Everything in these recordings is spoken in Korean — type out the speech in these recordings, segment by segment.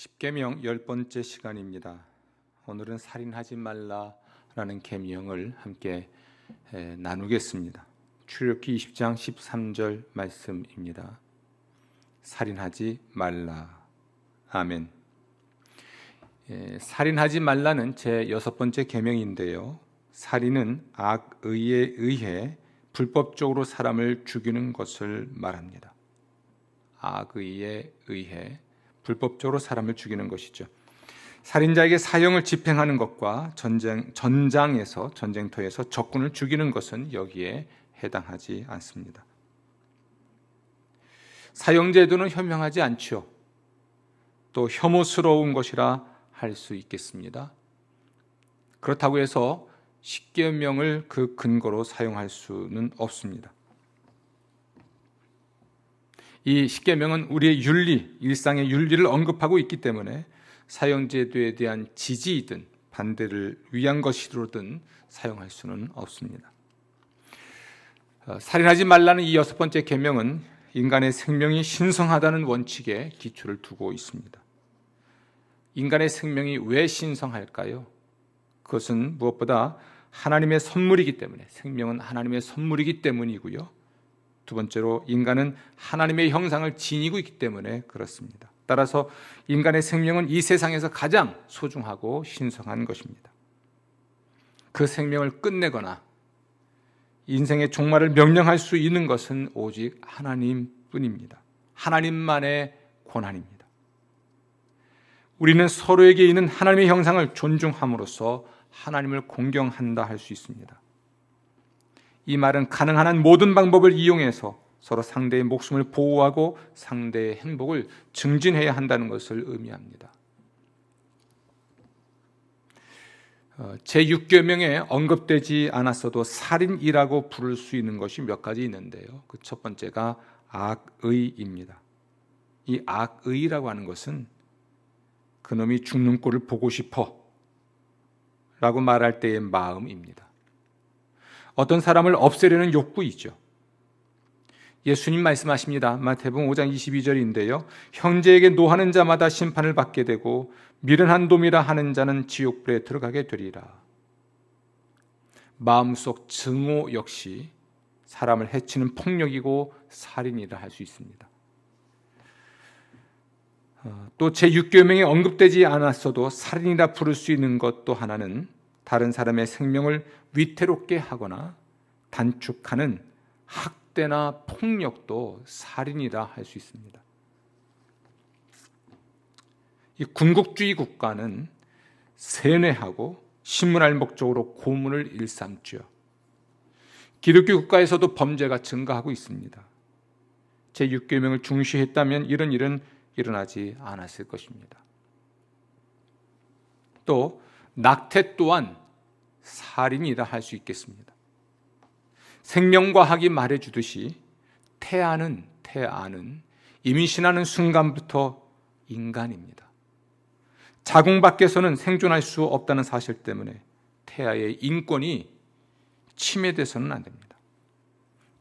십계명 10번째 시간입니다. 오늘은 살인하지 말라라는 계명을 함께 나누겠습니다. 출애굽기 20장 13절 말씀입니다. 살인하지 말라. 아멘. 살인하지 말라는 제 6번째 계명인데요. 살인은 악의에 의해 불법적으로 사람을 죽이는 것을 말합니다. 악의에 의해 불법적으로 사람을 죽이는 것이죠. 살인자에게 사형을 집행하는 것과 전쟁터에서 적군을 죽이는 것은 여기에 해당하지 않습니다. 사형제도는 현명하지 않죠. 또 혐오스러운 것이라 할 수 있겠습니다. 그렇다고 해서 십계명을 그 근거로 사용할 수는 없습니다. 이 십계명은 우리의 윤리, 일상의 윤리를 언급하고 있기 때문에 사형제도에 대한 지지이든 반대를 위한 것이로든 사용할 수는 없습니다. 살인하지 말라는 이 6번째 계명은 인간의 생명이 신성하다는 원칙에 기초를 두고 있습니다. 인간의 생명이 왜 신성할까요? 그것은 무엇보다 하나님의 선물이기 때문에, 생명은 하나님의 선물이기 때문이고요. 두 번째로 인간은 하나님의 형상을 지니고 있기 때문에 그렇습니다. 따라서 인간의 생명은 이 세상에서 가장 소중하고 신성한 것입니다. 그 생명을 끝내거나 인생의 종말을 명령할 수 있는 것은 오직 하나님뿐입니다. 하나님만의 권한입니다. 우리는 서로에게 있는 하나님의 형상을 존중함으로써 하나님을 공경한다 할 수 있습니다. 이 말은 가능한 한 모든 방법을 이용해서 서로 상대의 목숨을 보호하고 상대의 행복을 증진해야 한다는 것을 의미합니다. 제6계명에 언급되지 않았어도 살인이라고 부를 수 있는 것이 몇 가지 있는데요. 그 첫 번째가 악의입니다. 이 악의라고 하는 것은 그놈이 죽는 꼴을 보고 싶어 라고 말할 때의 마음입니다. 어떤 사람을 없애려는 욕구이죠. 예수님 말씀하십니다. 마태복음 5장 22절인데요. 형제에게 노하는 자마다 심판을 받게 되고 미련한 놈이라 하는 자는 지옥불에 들어가게 되리라. 마음속 증오 역시 사람을 해치는 폭력이고 살인이라 할 수 있습니다. 또 제6계명에 언급되지 않았어도 살인이라 부를 수 있는 것 또 하나는 다른 사람의 생명을 위태롭게 하거나 단축하는 학대나 폭력도 살인이라 할 수 있습니다. 이 군국주의 국가는 세뇌하고 신문할 목적으로 고문을 일삼죠. 기독교 국가에서도 범죄가 증가하고 있습니다. 제6계명을 중시했다면 이런 일은 일어나지 않았을 것입니다. 또 낙태 또한 살인이라 할 수 있겠습니다. 생명과학이 말해주듯이 태아는 임신하는 순간부터 인간입니다. 자궁 밖에서는 생존할 수 없다는 사실 때문에 태아의 인권이 침해돼서는 안 됩니다.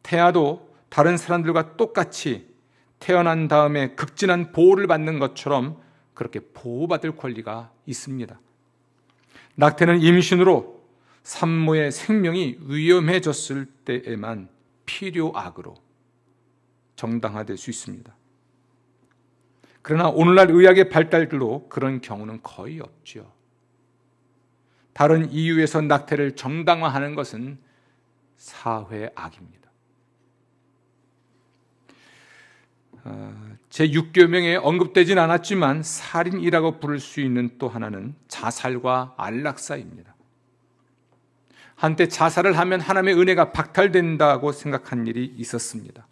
태아도 다른 사람들과 똑같이 태어난 다음에 극진한 보호를 받는 것처럼 그렇게 보호받을 권리가 있습니다. 낙태는 임신으로 산모의 생명이 위험해졌을 때에만 필요악으로 정당화될 수 있습니다. 그러나 오늘날 의학의 발달로 그런 경우는 거의 없죠. 다른 이유에서 낙태를 정당화하는 것은 사회악입니다. 제6계명에 언급되진 않았지만 살인이라고 부를 수 있는 또 하나는 자살과 안락사입니다. 한때 자살을 하면 하나님의 은혜가 박탈된다고 생각한 일이 있었습니다.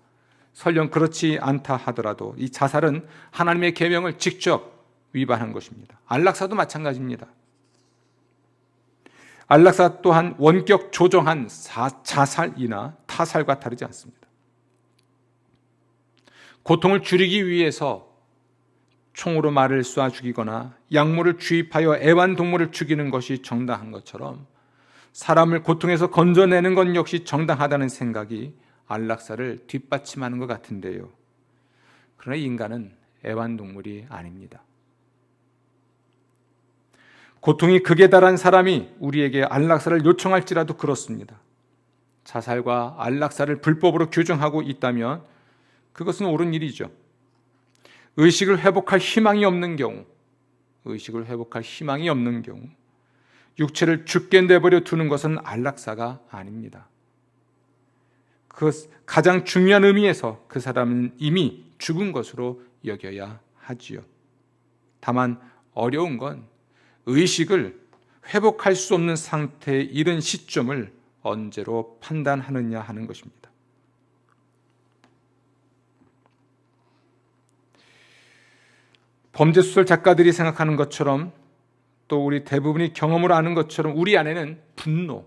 설령 그렇지 않다 하더라도 이 자살은 하나님의 계명을 직접 위반한 것입니다. 안락사도 마찬가지입니다. 안락사 또한 원격 조정한 자살이나 타살과 다르지 않습니다. 고통을 줄이기 위해서 총으로 말을 쏴 죽이거나 약물을 주입하여 애완동물을 죽이는 것이 정당한 것처럼 사람을 고통에서 건져내는 것 역시 정당하다는 생각이 안락사를 뒷받침하는 것 같은데요. 그러나 인간은 애완동물이 아닙니다. 고통이 극에 달한 사람이 우리에게 안락사를 요청할지라도 그렇습니다. 자살과 안락사를 불법으로 규정하고 있다면 그것은 옳은 일이죠. 의식을 회복할 희망이 없는 경우, 육체를 죽게 내버려 두는 것은 안락사가 아닙니다. 그 가장 중요한 의미에서 그 사람은 이미 죽은 것으로 여겨야 하지요. 다만 어려운 건 의식을 회복할 수 없는 상태에 이른 시점을 언제로 판단하느냐 하는 것입니다. 범죄소설 작가들이 생각하는 것처럼, 또 우리 대부분이 경험으로 아는 것처럼 우리 안에는 분노,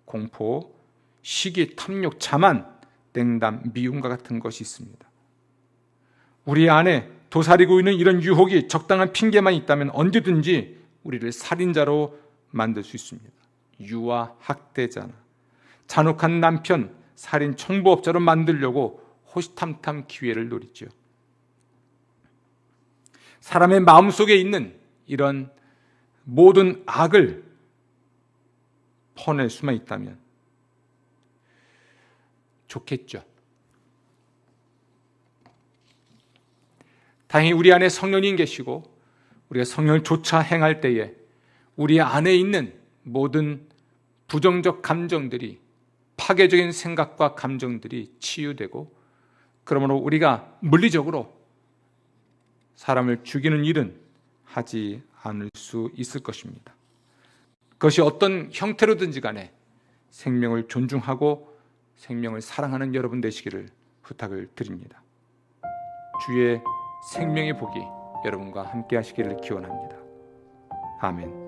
공포, 시기, 탐욕, 자만, 냉담, 미움과 같은 것이 있습니다. 우리 안에 도사리고 있는 이런 유혹이 적당한 핑계만 있다면 언제든지 우리를 살인자로 만들 수 있습니다. 유아 학대자나 잔혹한 남편, 살인 청부업자로 만들려고 호시탐탐 기회를 노리죠. 사람의 마음속에 있는 이런 모든 악을 퍼낼 수만 있다면 좋겠죠. 다행히 우리 안에 성령님 계시고 우리가 성령을 좇아 행할 때에 우리 안에 있는 모든 부정적 감정들이, 파괴적인 생각과 감정들이 치유되고, 그러므로 우리가 물리적으로 사람을 죽이는 일은 하지 않을 수 있을 것입니다. 그것이 어떤 형태로든지 간에 생명을 존중하고 생명을 사랑하는 여러분 되시기를 부탁을 드립니다. 주의 생명의 복이 여러분과 함께 하시기를 기원합니다. 아멘.